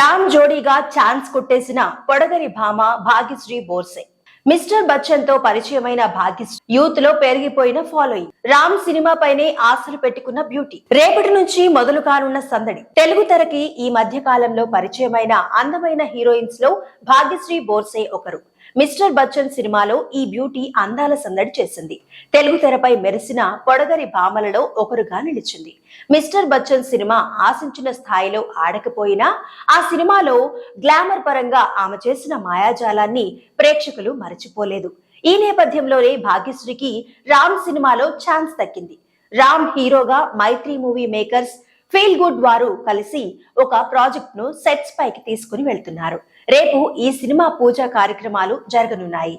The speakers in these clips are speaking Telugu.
రామ్ జోడీగా ఛాన్స్ కొట్టేసిన పొడగరి భామ భాగ్యశ్రీ బోర్సే. మిస్టర్ బచ్చన్ తో పరిచయమైన భాగ్యశ్రీ యూత్ లో పెరిగిపోయిన ఫాలోయింగ్. రామ్ సినిమాపైనే ఆశలు పెట్టుకున్న బ్యూటీ. రేపటి నుంచి మొదలు కానున్న సందడి. తెలుగు తెరకి ఈ మధ్య కాలంలో పరిచయమైన అందమైన హీరోయిన్స్ లో భాగ్యశ్రీ బోర్సే ఒకరు. మిస్టర్ బచ్చన్ సినిమాలో ఈ బ్యూటీ అందాల సందడి చేసింది. తెలుగు తెరపై మెరిసిన పొడగరి భామలలో ఒకరుగా నిలిచింది. మిస్టర్ బచ్చన్ సినిమా ఆశించిన స్థాయిలో ఆడకపోయినా ఆ సినిమాలో గ్లామర్ పరంగా ఆమె చేసిన మాయాజాలాన్ని ప్రేక్షకులు మరచిపోలేదు. ఈ నేపథ్యంలోనే భాగ్యశ్రీకి రామ్ సినిమాలో ఛాన్స్ దక్కింది. రామ్ హీరోగా మైత్రి మూవీ మేకర్స్ ఫీల్ గుడ్ వారు కలిసి ఒక ప్రాజెక్ట్ ను సెట్స్ పైకి తీసుకుని వెళ్తున్నారు. రేపు ఈ సినిమా పూజా కార్యక్రమాలు జరగనున్నాయి.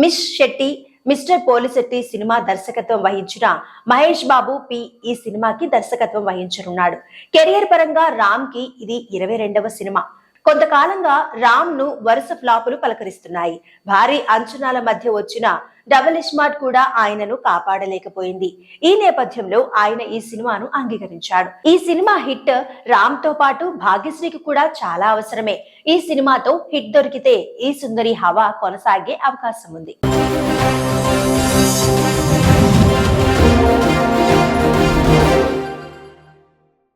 Miss Shetty Mister Polishetty cinema దర్శకత్వం వహించిన మహేష్ బాబు పి ఈ సినిమాకి దర్శకత్వం వహించనున్నాడు. కెరియర్ పరంగా రామ్ కి ఇది 22వ సినిమా. కొంతకాలంగా రామ్ ను వరుస ఫ్లాపులు పలకరిస్తున్నాయి. భారీ అంచనాల మధ్య వచ్చిన డబుల్ స్మార్ట్ కూడా ఆయనను కాపాడలేకపోయింది. ఈ నేపథ్యంలో ఆయన ఈ సినిమాను అంగీకరించాడు. ఈ సినిమా హిట్ రామ్ తో పాటు భాగ్యశ్రీకి కూడా చాలా అవసరమే. ఈ సినిమాతో హిట్ దొరికితే ఈ సుందరి హవా కొనసాగే అవకాశం ఉంది.